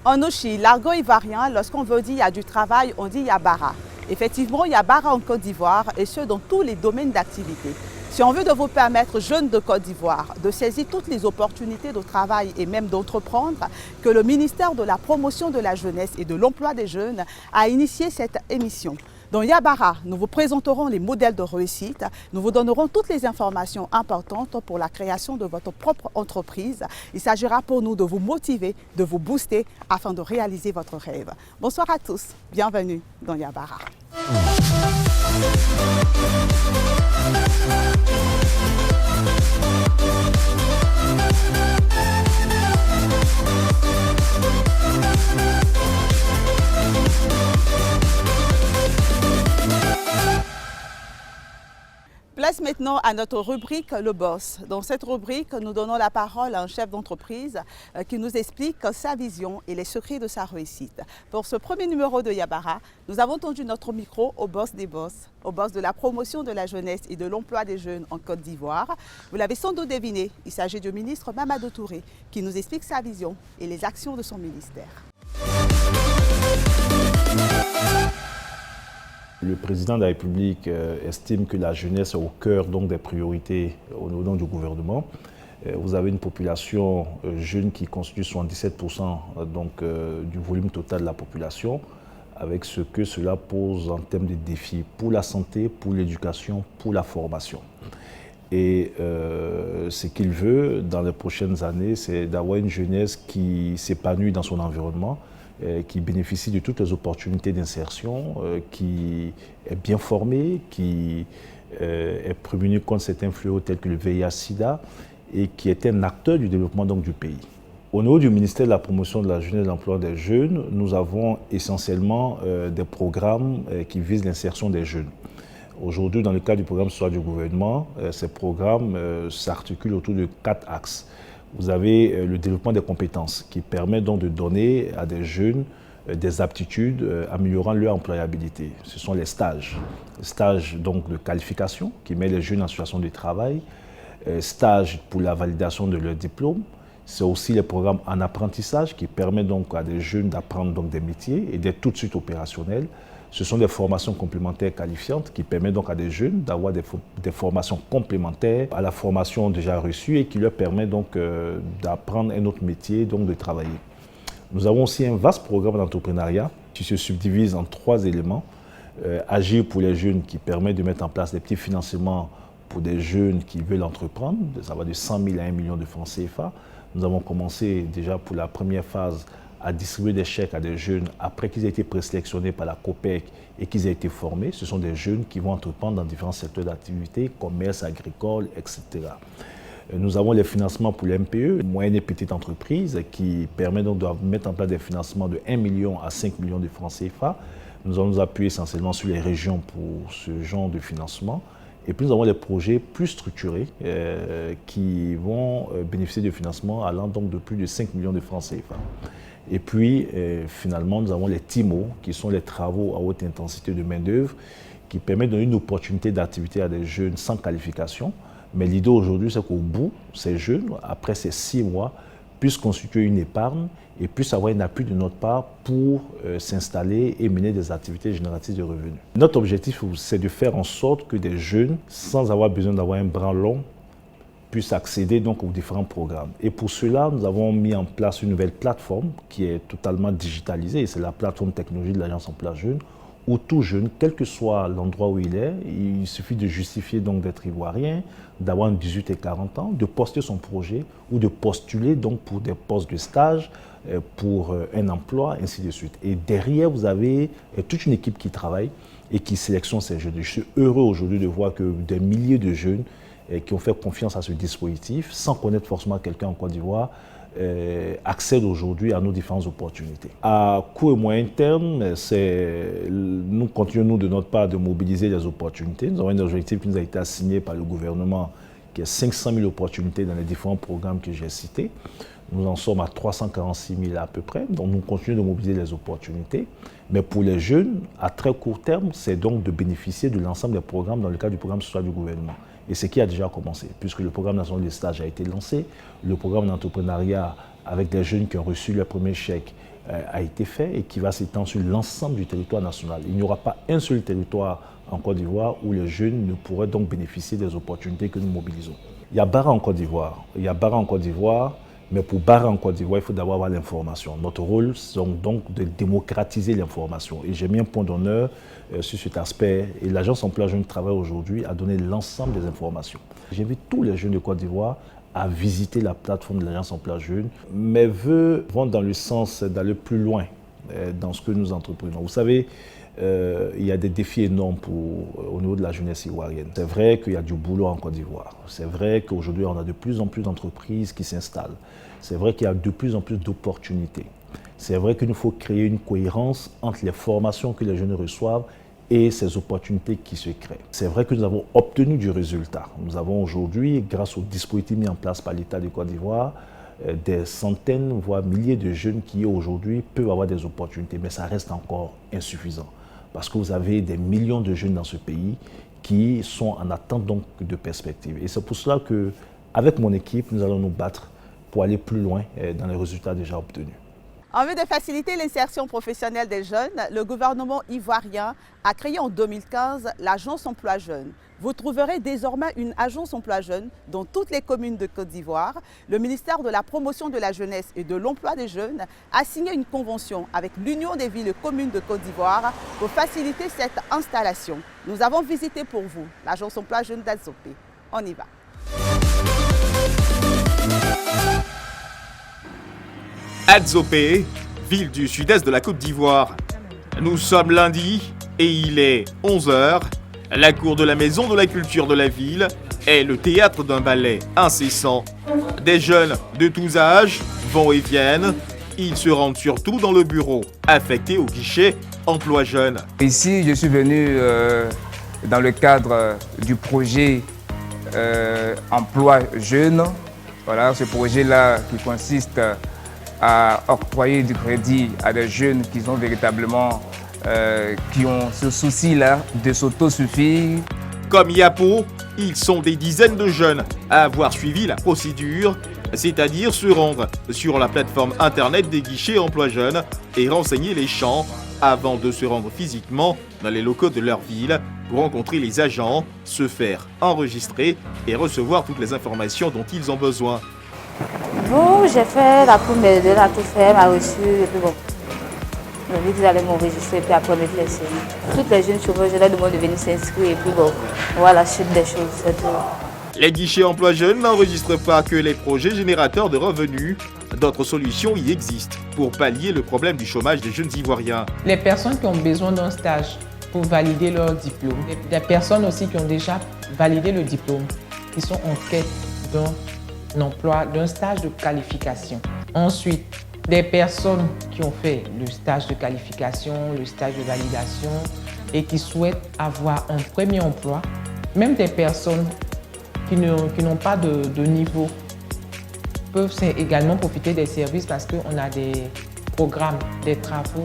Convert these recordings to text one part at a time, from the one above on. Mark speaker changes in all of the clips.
Speaker 1: En Ouchi, l'argot ivoirien, lorsqu'on veut dire il y a du travail, on dit Yabara. Effectivement, il y a Bara en Côte d'Ivoire et ce dans tous les domaines d'activité. Si on veut de vous permettre, jeunes de Côte d'Ivoire, de saisir toutes les opportunités de travail et même d'entreprendre, que le ministère de la Promotion de la Jeunesse et de l'Emploi des Jeunes a initié cette émission. Dans Yabara, nous vous présenterons les modèles de réussite, nous vous donnerons toutes les informations importantes pour la création de votre propre entreprise. Il s'agira pour nous de vous motiver, de vous booster afin de réaliser votre rêve. Bonsoir à tous, bienvenue dans Yabara. Place maintenant à notre rubrique Le Boss. Dans cette rubrique, nous donnons la parole à un chef d'entreprise qui nous explique sa vision et les secrets de sa réussite. Pour ce premier numéro de Yabara, nous avons tendu notre micro au boss des boss, au boss de la promotion de la jeunesse et de l'emploi des jeunes en Côte d'Ivoire. Vous l'avez sans doute deviné, il s'agit du ministre Mamadou Touré qui nous explique sa vision et les actions de son ministère.
Speaker 2: Le président de la République estime que la jeunesse est au cœur donc, des priorités au nom du gouvernement. Vous avez une population jeune qui constitue 77% du volume total de la population, avec ce que cela pose en termes de défis pour la santé, pour l'éducation, pour la formation. Et ce qu'il veut dans les prochaines années, c'est d'avoir une jeunesse qui s'épanouit dans son environnement, qui bénéficie de toutes les opportunités d'insertion, qui est bien formée, qui est prévenue contre certains fléaux tels que le VIH-Sida et qui est un acteur du développement donc, du pays. Au niveau du ministère de la Promotion de la Jeunesse et de l'Emploi des Jeunes, nous avons essentiellement des programmes qui visent l'insertion des jeunes. Aujourd'hui, dans le cadre du programme social du gouvernement, ces programmes s'articulent autour de 4 axes. Vous avez le développement des compétences qui permet donc de donner à des jeunes des aptitudes améliorant leur employabilité. Ce sont les stages. Stages donc de qualification qui met les jeunes en situation de travail, stages pour la validation de leur diplôme. C'est aussi les programmes en apprentissage qui permettent donc à des jeunes d'apprendre donc des métiers et d'être tout de suite opérationnels. Ce sont des formations complémentaires qualifiantes qui permettent donc à des jeunes d'avoir des formations complémentaires à la formation déjà reçue et qui leur permettent donc d'apprendre un autre métier, donc de travailler. Nous avons aussi un vaste programme d'entrepreneuriat qui se subdivise en 3 éléments. Agir pour les jeunes qui permet de mettre en place des petits financements pour des jeunes qui veulent entreprendre. Ça va de 100 000 à 1 million de francs CFA. Nous avons commencé déjà pour la première phase à distribuer des chèques à des jeunes après qu'ils aient été présélectionnés par la COPEC et qu'ils aient été formés. Ce sont des jeunes qui vont entreprendre dans différents secteurs d'activité, commerce, agricole, etc. Nous avons les financements pour les MPE, moyennes et petites entreprises, qui permettent donc de mettre en place des financements de 1 million à 5 millions de francs CFA. Nous allons nous appuyer essentiellement sur les régions pour ce genre de financement. Et puis nous avons les projets plus structurés qui vont bénéficier de financements allant donc de plus de 5 millions de francs CFA. Et puis, finalement, nous avons les TIMO, qui sont les travaux à haute intensité de main-d'œuvre, qui permettent de donner une opportunité d'activité à des jeunes sans qualification. Mais l'idée aujourd'hui, c'est qu'au bout, ces jeunes, après ces 6 mois, puissent constituer une épargne et puissent avoir un appui de notre part pour s'installer et mener des activités génératrices de revenus. Notre objectif, c'est de faire en sorte que des jeunes, sans avoir besoin d'avoir un bras long, puissent accéder donc aux différents programmes. Et pour cela, nous avons mis en place une nouvelle plateforme qui est totalement digitalisée, et c'est la plateforme technologique de l'Agence Emploi Jeune, où tout jeune, quel que soit l'endroit où il est, il suffit de justifier donc d'être ivoirien, d'avoir 18 et 40 ans, de poster son projet ou de postuler donc pour des postes de stage, pour un emploi, ainsi de suite. Et derrière, vous avez toute une équipe qui travaille et qui sélectionne ces jeunes. Je suis heureux aujourd'hui de voir que des milliers de jeunes qui ont fait confiance à ce dispositif, sans connaître forcément quelqu'un en Côte d'Ivoire, accèdent aujourd'hui à nos différentes opportunités. À court et moyen terme, nous continuons de notre part de mobiliser les opportunités. Nous avons un objectif qui nous a été assigné par le gouvernement, qui est 500 000 opportunités dans les différents programmes que j'ai cités. Nous en sommes à 346 000 à peu près, donc nous continuons de mobiliser les opportunités. Mais pour les jeunes, à très court terme, c'est donc de bénéficier de l'ensemble des programmes dans le cadre du programme social du gouvernement. Et ce qui a déjà commencé, puisque le programme national de stage a été lancé, le programme d'entrepreneuriat avec des jeunes qui ont reçu leur premier chèque a été fait et qui va s'étendre sur l'ensemble du territoire national. Il n'y aura pas un seul territoire en Côte d'Ivoire où les jeunes ne pourraient donc bénéficier des opportunités que nous mobilisons. Il y a Bara en Côte d'Ivoire, mais pour Bara en Côte d'Ivoire, il faut d'abord avoir l'information. Notre rôle, c'est donc de démocratiser l'information. Et j'ai mis un point d'honneur sur cet aspect. Et l'Agence Emploi Jeunes travaille aujourd'hui à donner l'ensemble des informations. J'invite tous les jeunes de Côte d'Ivoire à visiter la plateforme de l'Agence Emploi Jeunes. Mes vœux vont dans le sens d'aller plus loin dans ce que nous entreprenons. Vous savez, il y a des défis énormes au niveau de la jeunesse ivoirienne. C'est vrai qu'il y a du boulot en Côte d'Ivoire. C'est vrai qu'aujourd'hui, on a de plus en plus d'entreprises qui s'installent. C'est vrai qu'il y a de plus en plus d'opportunités. C'est vrai qu'il nous faut créer une cohérence entre les formations que les jeunes reçoivent et ces opportunités qui se créent. C'est vrai que nous avons obtenu du résultat. Nous avons aujourd'hui, grâce aux dispositifs mis en place par l'État de Côte d'Ivoire, des centaines, voire milliers de jeunes qui aujourd'hui peuvent avoir des opportunités, mais ça reste encore insuffisant. Parce que vous avez des millions de jeunes dans ce pays qui sont en attente donc de perspectives. Et c'est pour cela qu'avec mon équipe, nous allons nous battre pour aller plus loin dans les résultats déjà obtenus.
Speaker 1: En vue de faciliter l'insertion professionnelle des jeunes, le gouvernement ivoirien a créé en 2015 l'Agence Emploi Jeunes. Vous trouverez désormais une agence emploi jeunes dans toutes les communes de Côte d'Ivoire. Le ministère de la Promotion de la Jeunesse et de l'Emploi des Jeunes a signé une convention avec l'Union des villes et communes de Côte d'Ivoire pour faciliter cette installation. Nous avons visité pour vous l'Agence Emploi Jeunes d'Adzopé. On y va.
Speaker 3: Adzopé, ville du sud-est de la Côte d'Ivoire. Nous sommes lundi et il est 11h. La cour de la maison de la culture de la ville est le théâtre d'un ballet incessant. Des jeunes de tous âges vont et viennent. Ils se rendent surtout dans le bureau affecté au guichet Emploi Jeunes.
Speaker 4: Ici, je suis venu dans le cadre du projet Emploi Jeunes. Voilà, ce projet-là qui consiste à octroyer du crédit à des jeunes qui ont véritablement qui ont ce souci-là de s'autosuffire.
Speaker 3: Comme Yapo, ils sont des dizaines de jeunes à avoir suivi la procédure, c'est-à-dire se rendre sur la plateforme internet des guichets Emploi Jeunes et renseigner les champs avant de se rendre physiquement dans les locaux de leur ville pour rencontrer les agents, se faire enregistrer et recevoir toutes les informations dont ils ont besoin.
Speaker 5: Bon, j'ai fait la première, elle a tout fait, elle m'a reçu, et puis bon, on a dit qu'ils allaient m'enregistrer, et puis après on me laisser. Toutes les jeunes chômeurs, je leur demande de venir s'inscrire, et puis bon, voilà la suite des choses, c'est tout.
Speaker 3: Les guichets Emploi Jeunes n'enregistrent pas que les projets générateurs de revenus. D'autres solutions y existent pour pallier le problème du chômage des jeunes Ivoiriens.
Speaker 6: Les personnes qui ont besoin d'un stage pour valider leur diplôme, des personnes aussi qui ont déjà validé le diplôme, qui sont en quête d'un emploi, d'un stage de qualification. Ensuite, des personnes qui ont fait le stage de qualification, le stage de validation et qui souhaitent avoir un premier emploi, même des personnes qui n'ont pas de niveau peuvent également profiter des services parce qu'on a des programmes, des travaux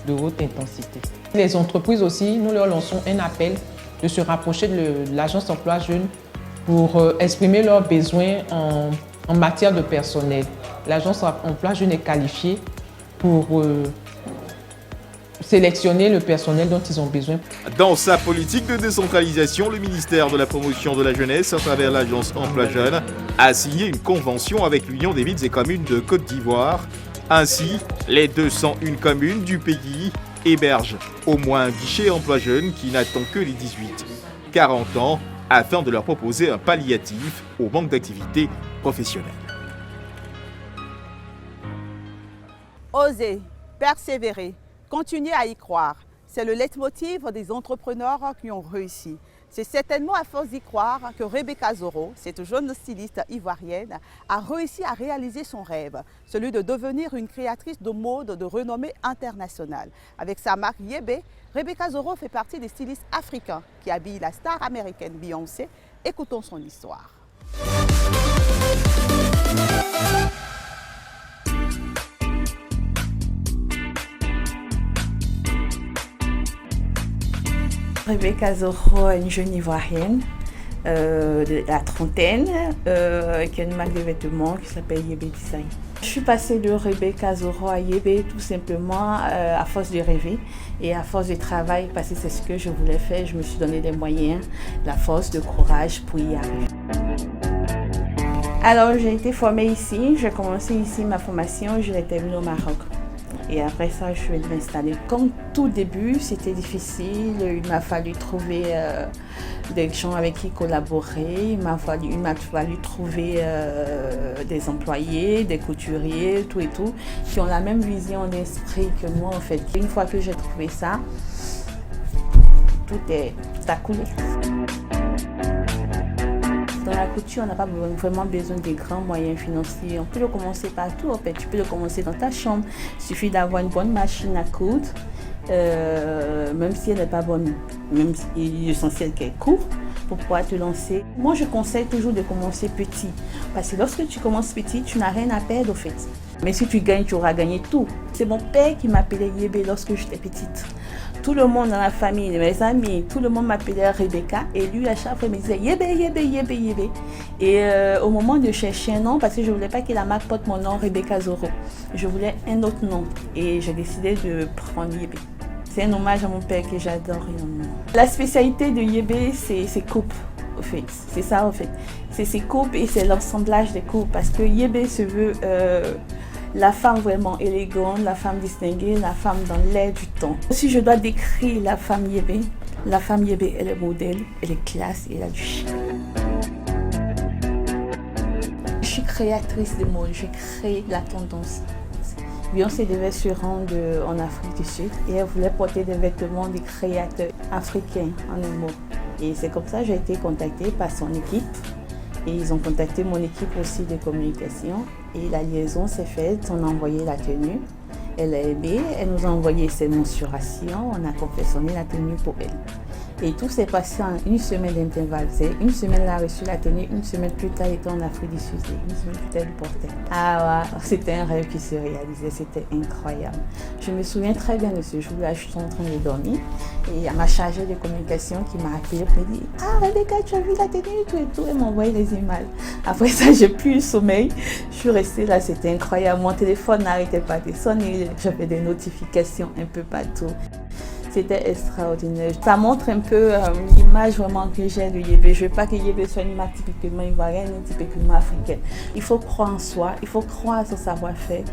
Speaker 6: de haute intensité. Les entreprises aussi, nous leur lançons un appel de se rapprocher de l'Agence Emploi Jeunes pour exprimer leurs besoins en matière de personnel. L'Agence Emploi Jeunes est qualifiée pour sélectionner le personnel dont ils ont besoin.
Speaker 3: Dans sa politique de décentralisation, le ministère de la Promotion de la Jeunesse, à travers l'Agence Emploi Jeunes, a signé une convention avec l'Union des villes et communes de Côte d'Ivoire. Ainsi, les 201 communes du pays hébergent au moins un guichet Emploi Jeunes qui n'attend que les 18-40 ans afin de leur proposer un palliatif au manque d'activité professionnelle.
Speaker 1: Oser, persévérer, continuer à y croire. C'est le leitmotiv des entrepreneurs qui ont réussi. C'est certainement à force d'y croire que Rebecca Zoro, cette jeune styliste ivoirienne, a réussi à réaliser son rêve, celui de devenir une créatrice de mode de renommée internationale. Avec sa marque Yébé, Rebecca Zoro fait partie des stylistes africains qui habillent la star américaine Beyoncé. Écoutons son histoire.
Speaker 7: Rebecca Zoro est une jeune Ivoirienne de la trentaine, qui a une marque de vêtements qui s'appelle Yebe Design. Je suis passée de Rebecca Zoro à Yebe tout simplement à force de rêver et à force de travail, parce que c'est ce que je voulais faire. Je me suis donné des moyens, la force, le courage pour y arriver. Alors j'ai été formée ici, j'ai commencé ici ma formation, je l'ai terminée au Maroc. Et après ça, je suis venue m'installer. Comme tout début, c'était difficile. Il m'a fallu trouver des gens avec qui collaborer. Il m'a fallu trouver des employés, des couturiers, tout et tout, qui ont la même vision d'esprit que moi, en fait. Une fois que j'ai trouvé ça, tout a coulé. Dans la couture, on n'a pas vraiment besoin de grands moyens financiers. On peut le commencer partout, en fait. Tu peux le commencer dans ta chambre. Il suffit d'avoir une bonne machine à coudre, même si elle n'est pas bonne, même si il est essentiel qu'elle court pour pouvoir te lancer. Moi, je conseille toujours de commencer petit. Parce que lorsque tu commences petit, tu n'as rien à perdre, en fait. Mais si tu gagnes, tu auras gagné tout. C'est mon père qui m'appelait Yebe lorsque j'étais petite. Tout le monde dans la famille, mes amis, tout le monde m'appelait Rebecca. Et lui, à chaque fois, il me disait Yebe, Yebe, Yebe, Yebe. Et au moment de chercher un nom, parce que je ne voulais pas que la marque porte mon nom, Rebecca Zoro, je voulais un autre nom. Et j'ai décidé de prendre Yebe. C'est un hommage à mon père que j'adore énormément. La spécialité de Yebe, c'est ses coupes. En fait. C'est ça, en fait. C'est ses coupes et c'est l'assemblage des coupes. Parce que Yebe se veut la femme vraiment élégante, la femme distinguée, la femme dans l'air du temps. Si je dois décrire la femme Yebe, elle est modèle, elle est classe et elle a du chic. Je suis créatrice de mode, je crée la tendance. Beyoncé devait se rendre en Afrique du Sud et elle voulait porter des vêtements des créateurs africains, en un mot. Et c'est comme ça que j'ai été contactée par son équipe. Et ils ont contacté mon équipe aussi de communication. Et la liaison s'est faite, on a envoyé la tenue. Elle a aimé, elle nous a envoyé ses mensurations, on a confectionné la tenue pour elle. Et tout s'est passé en une semaine d'intervalle. Une semaine, elle a reçu la tenue, une semaine plus tard, elle était en Afrique du Sud. Une semaine plus tard, elle portait. Ah ouais, c'était un rêve qui se réalisait, c'était incroyable. Je me souviens très bien de ce jour-là, je suis en train de dormir. Et il y a ma chargée de communication qui m'a appelé pour me dire « Ah Rebecca, tu as vu la tenue, tout et tout ?» Elle m'a envoyé les images. Après ça, j'ai plus eu le sommeil. Je suis restée là, c'était incroyable. Mon téléphone n'arrêtait pas de sonner. J'avais des notifications un peu partout. C'était extraordinaire. Ça montre un peu l'image vraiment que j'ai de Yebe. Je ne veux pas que Yebe soit une marque typiquement ivoirienne, typiquement africaine. Il faut croire en soi, il faut croire à son savoir-faire.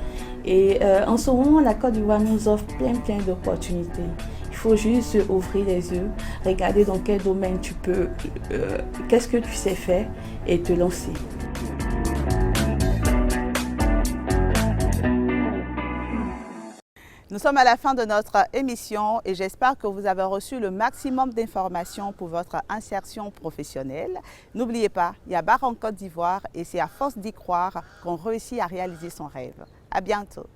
Speaker 7: Et en ce moment, la Côte d'Ivoire nous offre plein d'opportunités. Il faut juste ouvrir les yeux, regarder dans quel domaine tu peux, qu'est-ce que tu sais faire et te lancer.
Speaker 1: Nous sommes à la fin de notre émission et j'espère que vous avez reçu le maximum d'informations pour votre insertion professionnelle. N'oubliez pas, il y a Bara en Côte d'Ivoire et c'est à force d'y croire qu'on réussit à réaliser son rêve. À bientôt.